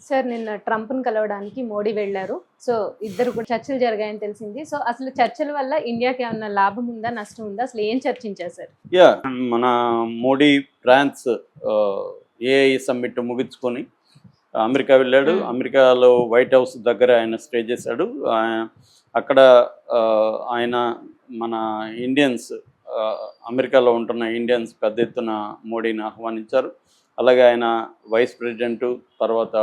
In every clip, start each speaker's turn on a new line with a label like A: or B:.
A: Sir నిన్న ట్రంప్ను కలవడానికి మోడీ వెళ్ళారు. సో ఇద్దరు కూడా చర్చలు జరిగాయని తెలిసింది. సో అసలు చర్చల వల్ల ఇండియాకి ఏమన్నా లాభం ఉందా, నష్టం ఉందా? అసలు ఏం చర్చించారు సార్?
B: మన మోడీ ఫ్రాన్స్ ఏఐ సమ్మిట్ ముగించుకొని అమెరికా వెళ్ళాడు. అమెరికాలో వైట్ హౌస్ దగ్గర ఆయన స్టే చేశాడు. అక్కడ ఆయన మన ఇండియన్స్ అమెరికాలో ఉంటున్న ఇండియన్స్ పెద్ద ఎత్తున మోడీని ఆహ్వానించారు. అలాగే ఆయన వైస్ ప్రెసిడెంటు, తర్వాత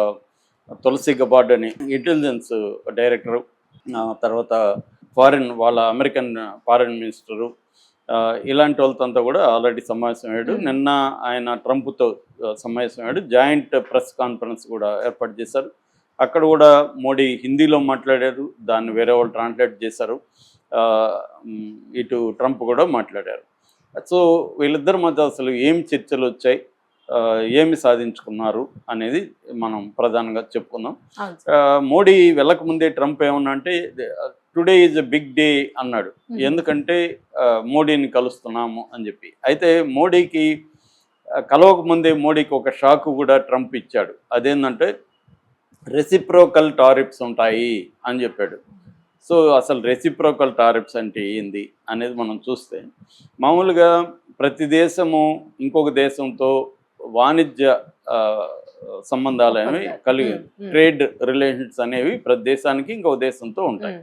B: తులసి గబార్డ్ అని ఇంటెలిజెన్స్ డైరెక్టరు, తర్వాత వాళ్ళ అమెరికన్ ఫారిన్ మినిస్టరు, ఇలాంటి వాళ్ళతో కూడా ఆల్రెడీ సమావేశమయ్యాడు. నిన్న ఆయన ట్రంప్తో సమావేశమయ్యాడు. జాయింట్ ప్రెస్ కాన్ఫరెన్స్ కూడా ఏర్పాటు చేశారు. అక్కడ కూడా మోడీ హిందీలో మాట్లాడారు, దాన్ని వేరే వాళ్ళు ట్రాన్స్లేట్ చేశారు. ఇటు ట్రంప్ కూడా మాట్లాడారు. సో వీళ్ళిద్దరి మధ్య అసలు ఏం చర్చలు వచ్చాయి, ఏమి సాధించుకున్నారు అనేది మనం ప్రధానంగా చెప్పుకుందాం. మోడీ వెళ్ళకముందే ట్రంప్ ఏమన్నా అంటే today is a big day అన్నాడు. ఎందుకంటే మోడీని కలుస్తున్నాము అని చెప్పి. అయితే మోడీకి కలవకముందే మోడీకి ఒక షాక్ కూడా ట్రంప్ ఇచ్చాడు. అదేంటంటే రెసిప్రోకల్ టారిఫ్స్ ఉంటాయి అని చెప్పాడు. సో అసలు రెసిప్రోకల్ టారిఫ్స్ అంటే ఏంది అనేది మనం చూస్తే, మామూలుగా ప్రతి దేశము ఇంకొక దేశంతో వాణిజ్య సంబంధాలు అనేవి కలిగి, ట్రేడ్ రిలేషన్స్ అనేవి ప్రతి దేశానికి ఇంకొక దేశంతో ఉంటాయి.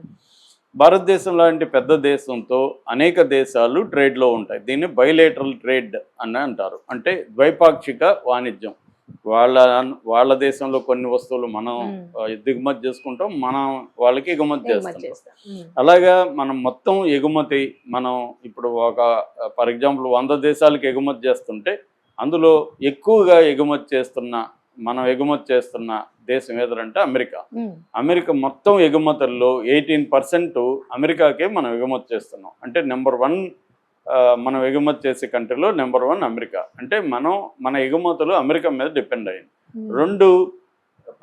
B: భారతదేశం లాంటి పెద్ద దేశంతో అనేక దేశాలు ట్రేడ్లో ఉంటాయి. దీన్ని బైలేటరల్ ట్రేడ్ అని అంటారు. అంటే ద్వైపాక్షిక వాణిజ్యం. వాళ్ళ దేశంలో కొన్ని వస్తువులు మనం దిగుమతి చేసుకుంటాం, మనం వాళ్ళకి ఎగుమతి చేస్తాం. అలాగా మనం మొత్తం ఎగుమతి, మనం ఇప్పుడు ఫర్ ఎగ్జాంపుల్ 100 దేశాలకు ఎగుమతి చేస్తుంటే అందులో ఎక్కువగా మనం ఎగుమతి చేస్తున్న దేశం ఏదంటే అమెరికా. అమెరికా మొత్తం ఎగుమతుల్లో 18% అమెరికాకే మనం ఎగుమతి చేస్తున్నాం. అంటే నెంబర్ 1 మనం ఎగుమతి చేసే కంట్రీలో నెంబర్ 1 అమెరికా. అంటే మన ఎగుమతులు అమెరికా మీద డిపెండ్ అయ్యింది. 2,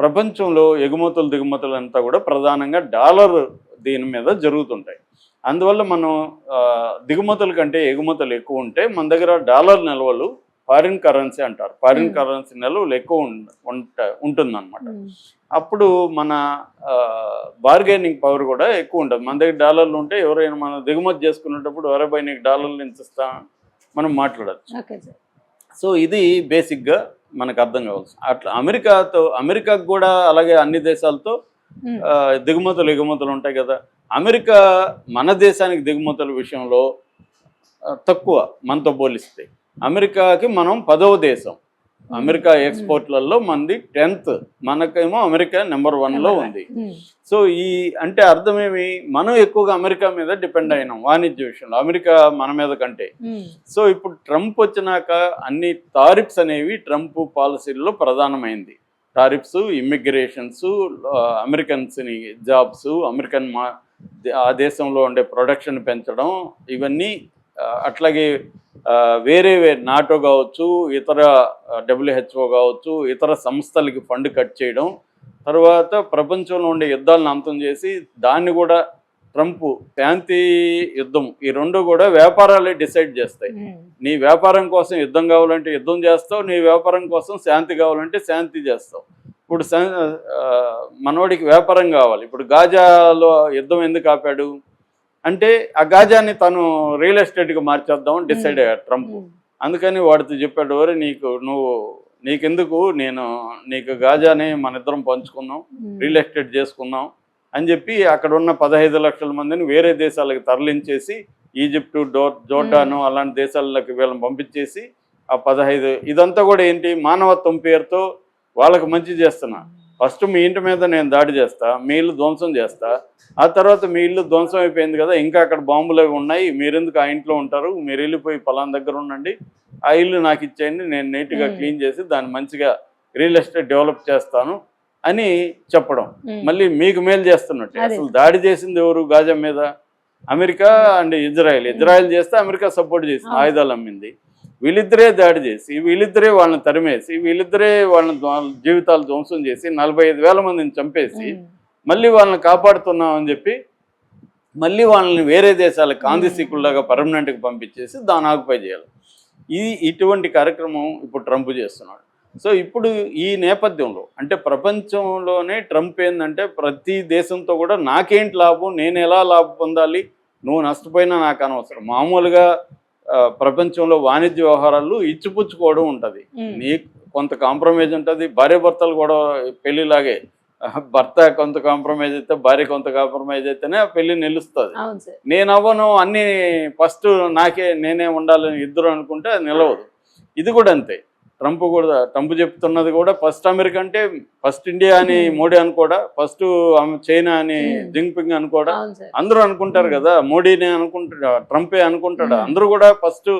B: ప్రపంచంలో ఎగుమతులు దిగుమతులు అంతా కూడా ప్రధానంగా డాలర్ దీని మీద జరుగుతుంటాయి. అందువల్ల మనం దిగుమతుల కంటే ఎగుమతులు ఎక్కువ ఉంటే మన దగ్గర డాలర్ నిల్వలు, ఫారిన్ కరెన్సీ అంటారు, ఫారిన్ కరెన్సీ నిల్వలు ఎక్కువ ఉంటుందన్నమాట. అప్పుడు మన బార్గెనింగ్ పవర్ కూడా ఎక్కువ ఉంటుంది. మన దగ్గర డాలర్లు ఉంటే ఎవరైనా మనం దిగుమతి చేసుకునేటప్పుడు ఎవరైనా నీకు డాలర్లు ఎంత ఇస్తా మనం మాట్లాడచ్చు. సో ఇది బేసిక్గా మనకు అర్థం కావాల్సి. అట్లా అమెరికాకు కూడా అలాగే అన్ని దేశాలతో దిగుమతులు ఎగుమతులు ఉంటాయి కదా. అమెరికా మన దేశానికి దిగుమతుల విషయంలో తక్కువ మనతో పోలిస్తే. అమెరికాకి మనం 10వ దేశం. అమెరికా ఎక్స్పోర్ట్లలో మనది 10th, మనకేమో అమెరికా నెంబర్ 1లో ఉంది. సో అంటే అర్థమేమి, మనం ఎక్కువగా అమెరికా మీద డిపెండ్ అయినాం వాణిజ్య విషయంలో, అమెరికా మన మీద కంటే. సో ఇప్పుడు ట్రంప్ వచ్చినాక అన్ని టారిఫ్స్ అనేవి ట్రంప్ పాలసీల్లో ప్రధానమైంది. టారిఫ్స్, ఇమ్మిగ్రేషన్స్, అమెరికన్స్ని జాబ్స్, ఆ దేశంలో ఉండే ప్రొడక్షన్ పెంచడం, ఇవన్నీ. అట్లాగే వేరే నాటో కావచ్చు, ఇతర WHO కావచ్చు, ఇతర సంస్థలకి ఫండ్ కట్ చేయడం, తర్వాత ప్రపంచంలో ఉండే యుద్ధాలను అంతం చేసి దాన్ని కూడా ట్రంప్ శాంతి యుద్ధం, ఈ 2 కూడా వ్యాపారాలే డిసైడ్ చేస్తాయి. నీ వ్యాపారం కోసం యుద్ధం కావాలంటే యుద్ధం చేస్తావు, నీ వ్యాపారం కోసం శాంతి కావాలంటే శాంతి చేస్తావు. ఇప్పుడు మనోడికి వ్యాపారం కావాలి. ఇప్పుడు గాజాలో యుద్ధం ఎందుకు ఆపాడు అంటే ఆ గాజాని తను రియల్ ఎస్టేట్గా మార్చేద్దామని డిసైడ్ అయ్యాడు ట్రంప్. అందుకని వాడితో చెప్పాడు, వరే నీకెందుకు, నీకు గాజాని మన ఇద్దరం పంచుకుందాం, రియల్ ఎస్టేట్ చేసుకుందాం అని చెప్పి అక్కడ ఉన్న 15 లక్షల మందిని వేరే దేశాలకు తరలించేసి, ఈజిప్టు, జోర్డాను అలాంటి దేశాలకి వీళ్ళని పంపించేసి ఆ 15, ఇదంతా కూడా ఏంటి, మానవత్వం పేరుతో వాళ్ళకి మంచి చేస్తున్నా. ఫస్ట్ మీ ఇంటి మీద నేను దాడి చేస్తా, మీ ఇల్లు ధ్వంసం చేస్తా, ఆ తర్వాత మీ ఇల్లు ధ్వంసం అయిపోయింది కదా, ఇంకా అక్కడ బాంబులు అవి ఉన్నాయి, మీరెందుకు ఆ ఇంట్లో ఉంటారు, మీరు వెళ్ళిపోయి పలానా దగ్గర ఉండండి, ఆ ఇల్లు నాకు ఇచ్చేయండి, నేను నీట్గా క్లీన్ చేసి దాన్ని మంచిగా రియల్ ఎస్టేట్ డెవలప్ చేస్తాను అని చెప్పడం. మళ్ళీ మీకు మేలు చేస్తున్నట్టు. అసలు దాడి చేసింది ఎవరు గాజా మీద? అమెరికా అండ్ ఇజ్రాయెల్ చేస్తే అమెరికా సపోర్ట్ చేసింది, ఆయుధాలు అమ్మింది. వీళ్ళిద్దరే దాడి చేసి, వీళ్ళిద్దరే వాళ్ళని తరిమేసి, వీళ్ళిద్దరే వాళ్ళని జీవితాలు ధ్వంసం చేసి 45,000 మందిని చంపేసి మళ్ళీ వాళ్ళని కాపాడుతున్నామని చెప్పి మళ్ళీ వాళ్ళని వేరే దేశాలకు కాందిశీకుల్లాగా పర్మనెంట్గా పంపించేసి దాన్ని ఆక్యుపై చేయాలి. ఇటువంటి కార్యక్రమం ఇప్పుడు ట్రంప్ చేస్తున్నాడు. సో ఇప్పుడు ఈ నేపథ్యంలో అంటే ప్రపంచంలోనే ట్రంప్ ఏంటంటే ప్రతి దేశంతో కూడా నాకేంటి లాభం, నేను ఎలా లాభం పొందాలి, నువ్వు నష్టపోయినా నాకు అనవసరం. మామూలుగా ప్రపంచంలో వాణిజ్య వ్యవహారాలు ఇచ్చిపుచ్చుకోవడం ఉంటుంది. నీకు కొంత కాంప్రమైజ్ ఉంటుంది. భార్యాభర్తలు కూడా పెళ్లిలాగే, భర్త కొంత కాంప్రమైజ్ అయితే భార్య కొంత కాంప్రమైజ్ అయితేనే ఆ పెళ్లి నిలుస్తుంది. నేను అవ్వను అన్ని ఫస్ట్ నేనే ఉండాలని ఇద్దరు అనుకుంటే అది నిలవదు. ఇది కూడా అంతే. ట్రంప్ చెప్తున్నది కూడా ఫస్ట్ అమెరికా అంటే ఫస్ట్ ఇండియా అని మోడీ అనుకోడా, ఫస్ట్ చైనా అని జింగ్పింగ్ అనుకోడా, అందరూ అనుకుంటారు కదా. మోడీనే అనుకుంటాడు, ట్రంపే అనుకుంటాడు. అందరూ కూడా ఫస్ట్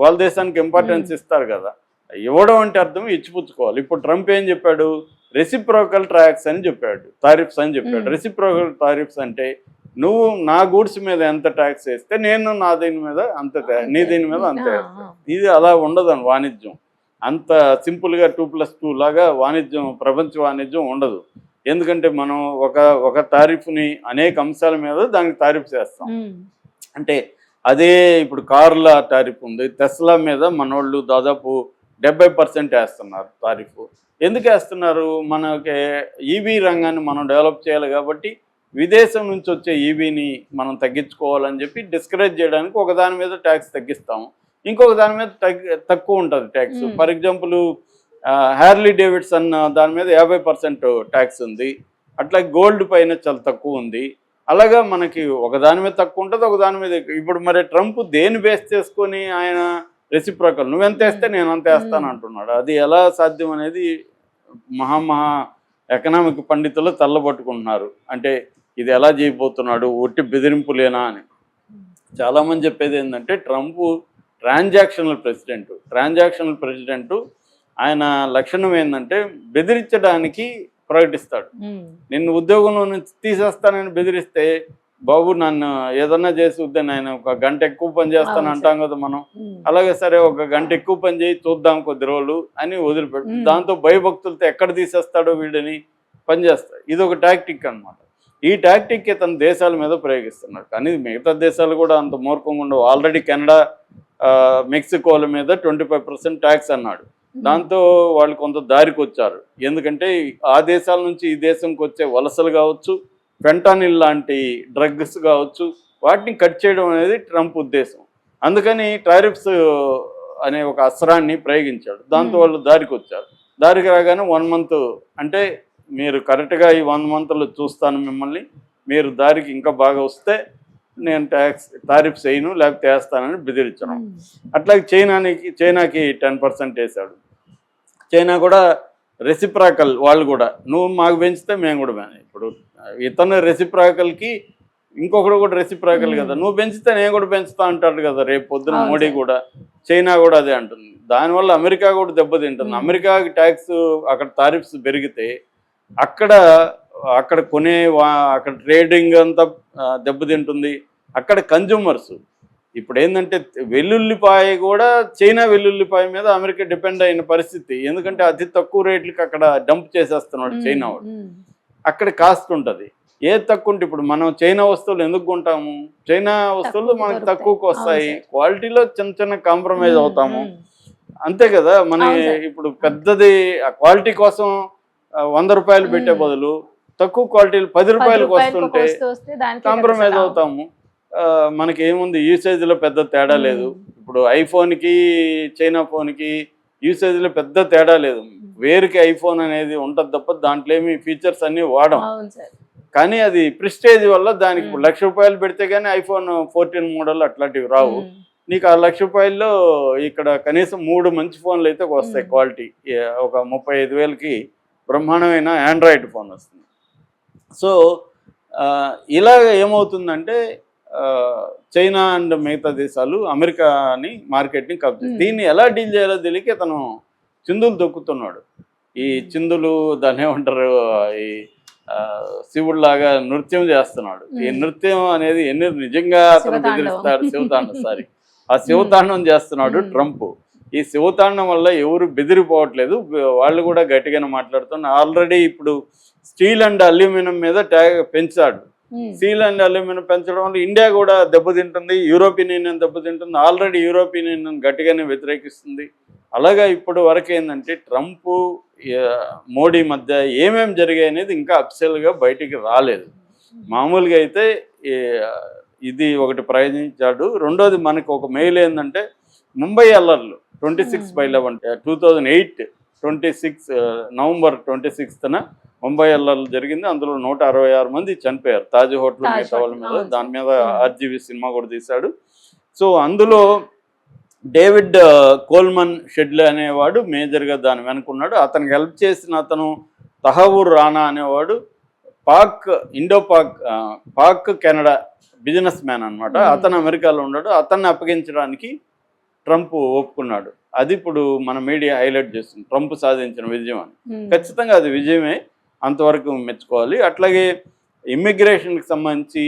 B: వాళ్ళ దేశానికి ఇంపార్టెన్స్ ఇస్తారు కదా. ఇవ్వడం అంటే అర్థం ఇచ్చిపుచ్చుకోవాలి. ఇప్పుడు ట్రంప్ ఏం చెప్పాడు, రెసిప్రోకల్ టారిఫ్స్ అని చెప్పాడు, టారిఫ్స్ అని చెప్పాడు. రెసిప్రోకల్ టారిఫ్స్ అంటే నువ్వు నా గూడ్స్ మీద ఎంత ట్యాక్స్ వేస్తే నేను నా దీని మీద అంత, నీ దీని మీద అంత వేస్తాను. ఇది అలా ఉండదని వాణిజ్యం. అంత సింపుల్గా 2+2 లాగా వాణిజ్యం, ప్రపంచ వాణిజ్యం ఉండదు. ఎందుకంటే మనం ఒక టారిఫ్ని అనేక అంశాల మీద దానికి టారిఫ్ చేస్తాం. అంటే అదే ఇప్పుడు కార్ల టారిఫ్ ఉంది, టెస్లా మీద మనోళ్ళు దాదాపు 70% వేస్తున్నారు టారిఫ్. ఎందుకు వేస్తున్నారు? మనకి ఈవీ రంగాన్ని మనం డెవలప్ చేయాలి కాబట్టి విదేశం నుంచి వచ్చే ఈవీని మనం తగ్గించుకోవాలని చెప్పి డిస్కరేజ్ చేయడానికి ఒక దాని మీద ట్యాక్స్ తగ్గిస్తాము, ఇంకొక దాని మీద తక్కువ ఉంటుంది tax. For example Harley Davidson దాని మీద 50% ట్యాక్స్ ఉంది. అట్లా గోల్డ్ పైన చాలా తక్కువ ఉంది. అలాగా మనకి ఒక దాని మీద తక్కువ ఉంటుంది, ఒక దాని మీద. ఇప్పుడు మరి ట్రంప్ దేని బేస్ చేసుకొని ఆయన రెసిప్రోకల్ నువ్వెంత వేస్తే నేను అంత వేస్తాను అంటున్నాడు. అది ఎలా సాధ్యం అనేది మహా ఎకనామిక్ పండితులు తల్లబట్టుకుంటున్నారు. అంటే ఇది ఎలా చేయబోతున్నాడు, ఒట్టి బెదిరింపులేనా అని. చాలామంది చెప్పేది ఏంటంటే ట్రంప్ ట్రాన్సాక్షనల్ ప్రెసిడెంట్. ఆయన లక్షణం ఏంటంటే బెదిరించడానికి ప్రకటిస్తాడు. నిన్ను ఉద్యోగంలో నుంచి తీసేస్తానని బెదిరిస్తే, బాబు నన్ను ఏదన్నా చేసి వద్దని ఆయన 1 గంట ఎక్కువ పని చేస్తాను అంటాం కదా మనం. అలాగే సరే 1 గంట ఎక్కువ పని చేయి చూద్దాం కొద్ది రోజులు అని వదిలిపెట్టు. దాంతో భయభక్తులతో ఎక్కడ తీసేస్తాడో వీడిని పనిచేస్తాడు. ఇది ఒక టాక్టిక్ అనమాట. ఈ టాక్టిక్ ఇతను దేశాల మీద ప్రయోగిస్తున్నాడు. కానీ మిగతా దేశాలు కూడా అంత మూర్ఖంగా ఉండవు. ఆల్రెడీ కెనడా, మెక్సికోల మీద 25% ట్యాక్స్ అన్నాడు. దాంతో వాళ్ళు కొంత దారికి వచ్చారు. ఎందుకంటే ఆ దేశాల నుంచి ఈ దేశంకి వచ్చే వలసలు కావచ్చు, ఫెంటానిల్ లాంటి డ్రగ్స్ కావచ్చు, వాటిని కట్ చేయడం అనేది ట్రంప్ ఉద్దేశం. అందుకని టారిఫ్స్ అనే ఒక అస్త్రాన్ని ప్రయోగించాడు. దాంతో వాళ్ళు దారికి వచ్చారు. దారికి రాగానే 1 మంత్ అంటే మీరు కరెక్ట్గా ఈ 1 మంత్లో చూస్తాను మిమ్మల్ని, మీరు దారికి ఇంకా బాగా వస్తే నేను టారిఫ్స్ వేయను లేకపోతే వేస్తానని బెదిరించడం. అట్లాగే చైనాకి 10% వేశాడు. చైనా కూడా రెసిప్రాకల్, వాళ్ళు కూడా నువ్వు మాకు పెంచితే మేము కూడా ఇప్పుడు ఇతను రెసిప్రాకల్కి ఇంకొకడు కూడా రెసిప్రాకల్ కదా, నువ్వు పెంచితే నేను కూడా పెంచుతా అంటాడు కదా రేపు పొద్దున మోడీ కూడా. చైనా కూడా అదే అంటుంది. దానివల్ల అమెరికా కూడా దెబ్బతింటుంది. అమెరికాకి ట్యాక్స్, అక్కడ టారిఫ్స్ పెరిగితే అక్కడ అక్కడ ట్రేడింగ్ అంతా దెబ్బతింటుంది. అక్కడ కన్జ్యూమర్స్ ఇప్పుడు ఏంటంటే వెల్లుల్లిపాయ కూడా చైనా వెల్లుల్లిపాయ మీద అమెరికా డిపెండ్ అయిన పరిస్థితి. ఎందుకంటే అతి తక్కువ రేట్లకి అక్కడ డంప్ చేసేస్తున్నాడు చైనా వాడు. అక్కడ కాస్ట్ ఉంటుంది. ఏది తక్కువ ఉంటే ఇప్పుడు మనం చైనా వస్తువులు ఎందుకు కొంటాము? చైనా వస్తువులు మనకు తక్కువకు వస్తాయి, క్వాలిటీలో చిన్న కాంప్రమైజ్ అవుతాము, అంతే కదా. మన ఇప్పుడు పెద్దది క్వాలిటీ కోసం 100 రూపాయలు పెట్టే బదులు తక్కువ క్వాలిటీలు 10 రూపాయలకు వస్తుంటే కాంప్రమైజ్ అవుతాము. మనకి ఏముంది, యూసేజ్లో పెద్ద తేడా లేదు. ఇప్పుడు ఐఫోన్కి చైనా ఫోన్కి యూసేజ్లో పెద్ద తేడా లేదు. వేరుకి ఐఫోన్ అనేది ఉంటుంది తప్ప దాంట్లో ఏమి ఫీచర్స్ అన్నీ వాడం. కానీ అది ప్రిస్టేజ్ వల్ల దానికి ఇప్పుడు 1,00,000 రూపాయలు పెడితే కానీ ఐఫోన్ 14 మోడల్ అట్లాంటివి రావు. నీకు ఆ 1,00,000 రూపాయల్లో ఇక్కడ కనీసం 3 మంచి ఫోన్లు అయితే వస్తాయి క్వాలిటీ. ఒక 35,000కి బ్రహ్మాండమైన ఆండ్రాయిడ్ ఫోన్ వస్తుంది. సో ఇలాగ ఏమవుతుందంటే చైనా అండ్ మిగతా దేశాలు అమెరికాని మార్కెట్ని కబ్జా. దీన్ని ఎలా డీల్ చేయాలో తెలియక తను చిందులు దొక్కుతున్నాడు. ఈ చిందులు దాన్ని ఏమంటారు, ఈ శివుడిలాగా నృత్యం చేస్తున్నాడు. ఈ నృత్యం అనేది నిజంగా అతను బెదిరిస్తాడు. ఆ శివతాండం చేస్తున్నాడు ట్రంప్. ఈ శివతాండం వల్ల ఎవరు బెదిరిపోవట్లేదు, వాళ్ళు కూడా గట్టిగానే మాట్లాడుతున్నారు. ఆల్రెడీ ఇప్పుడు స్టీల్ అండ్ అల్యూమినియం మీద పెంచాడు. స్టీల్ అండ్ అల్యూమినియం పెంచడం వల్ల ఇండియా కూడా దెబ్బతింటుంది, యూరోపియన్ యూనియన్ దెబ్బతింటుంది. ఆల్రెడీ యూరోపియన్ యూనియన్ గట్టిగానే వ్యతిరేకిస్తుంది. అలాగా ఇప్పుడు వరకు ఏంటంటే ట్రంప్ మోడీ మధ్య ఏమేమి జరిగాయి అనేది ఇంకా అఫిషియల్గా బయటికి రాలేదు. మామూలుగా అయితే ఇది ఒకటి ప్రయోగించాడు. రెండోది మనకు ఒక మెయిల్ ఏంటంటే ముంబై అల్లర్లు 26/11 2008 నవంబర్ 26న ముంబై అల్లర్లు జరిగింది. అందులో 166 మంది చనిపోయారు తాజ్ హోటల్ మిగతా వాళ్ళ మీద. దాని మీద ఆర్జీవీ సినిమా కూడా తీశాడు. సో అందులో డేవిడ్ కోల్మన్ షెడ్లే అనేవాడు మేజర్గా దాని వెనుకున్నాడు. అతనికి హెల్ప్ చేసిన అతను తహవూర్ రాణా అనేవాడు పాక్ కెనడా బిజినెస్ మ్యాన్ అనమాట. అతను అమెరికాలో ఉన్నాడు. అతన్ని అప్పగించడానికి ట్రంప్ ఒప్పుకున్నాడు. అది ఇప్పుడు మన మీడియా హైలైట్ చేస్తుంది, ట్రంప్ సాధించిన విజయం అని. ఖచ్చితంగా అది విజయమే, అంతవరకు మెచ్చుకోవాలి. అట్లాగే ఇమ్మిగ్రేషన్కి సంబంధించి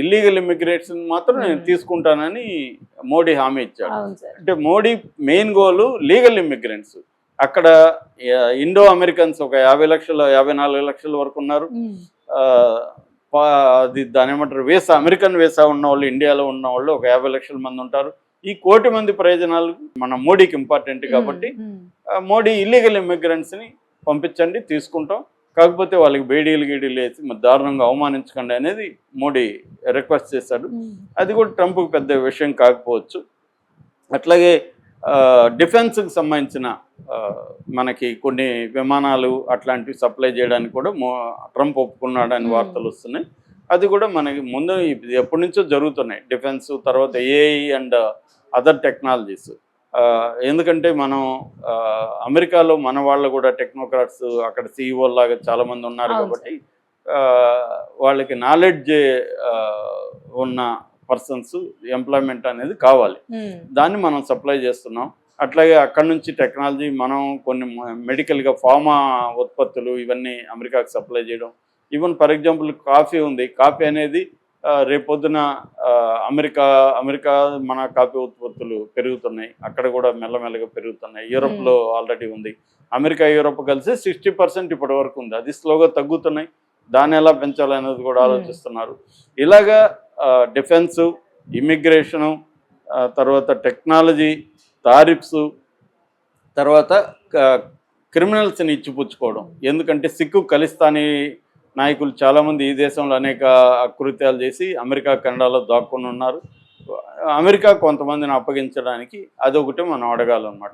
B: ఇల్లీగల్ ఇమ్మిగ్రేషన్ మాత్రం నేను తీసుకుంటానని మోడీ హామీ ఇచ్చాడు. అంటే మోడీ మెయిన్ గోలు లీగల్ ఇమ్మిగ్రెంట్స్. అక్కడ ఇండో అమెరికన్స్ ఒక 54 లక్షల వరకు ఉన్నారు. అది దాని ఏమంటారు వీసా, అమెరికన్ వీసా ఉన్న వాళ్ళు, ఇండియాలో ఉన్న వాళ్ళు ఒక 50 లక్షల మంది ఉంటారు. ఈ 1 కోటి మంది ప్రయోజనాలు మన మోడీకి ఇంపార్టెంట్ కాబట్టి మోడీ ఇల్లీగల్ ఇమ్మిగ్రెంట్స్ని పంపించండి, తీసుకుంటాం, కాకపోతే వాళ్ళకి బేడీలు వేసి దారుణంగా అవమానించకండి అనేది మోడీ రిక్వెస్ట్ చేశాడు. అది కూడా ట్రంప్కి పెద్ద విషయం కాకపోవచ్చు. అట్లాగే డిఫెన్స్కి సంబంధించిన మనకి కొన్ని విమానాలు అట్లాంటివి సప్లై చేయడానికి కూడా ట్రంప్ ఒప్పుకున్నాడని వార్తలు వస్తున్నాయి. అది కూడా మనకి ముందు ఎప్పటి నుంచో జరుగుతున్నాయి, డిఫెన్స్, తర్వాత ఏఐ అండ్ అదర్ టెక్నాలజీస్. ఎందుకంటే మనం అమెరికాలో మన వాళ్ళు కూడా టెక్నోక్రాట్స్ అక్కడ CEO లాగా చాలామంది ఉన్నారు కాబట్టి వాళ్ళకి నాలెడ్జ్ ఉన్న పర్సన్స్ ఎంప్లాయ్మెంట్ అనేది కావాలి. దాన్ని మనం సప్లై చేస్తున్నాం. అట్లాగే అక్కడి నుంచి టెక్నాలజీ మనం కొన్ని మెడికల్గా ఫార్మా ఉత్పత్తులు ఇవన్నీ అమెరికాకి సప్లై చేయడం. ఈవెన్ ఫర్ ఎగ్జాంపుల్ కాఫీ ఉంది. కాఫీ అనేది రేపొద్దున అమెరికా మన కాఫీ ఉత్పత్తులు పెరుగుతున్నాయి, అక్కడ కూడా మెల్లమెల్లగా పెరుగుతున్నాయి. యూరోప్లో ఆల్రెడీ ఉంది. అమెరికా యూరోప్ కలిసి 60% ఇప్పటి వరకు ఉంది. అది స్లోగా తగ్గుతున్నాయి. దాన్ని ఎలా పెంచాలనేది కూడా ఆలోచిస్తున్నారు. ఇలాగా డిఫెన్సు, ఇమ్మిగ్రేషను, తర్వాత టెక్నాలజీ, టారిఫ్స్, తర్వాత క్రిమినల్స్ని ఇచ్చిపుచ్చుకోవడం. ఎందుకంటే సిక్కు ఖలిస్తానీ నాయకులు చాలామంది ఈ దేశంలో అనేక అకృత్యాలు చేసి అమెరికా కెనడాలో దాక్కుని ఉన్నారు. అమెరికా కొంతమందిని అప్పగించడానికి అదొకటి మనం అడగాలన్నమాట.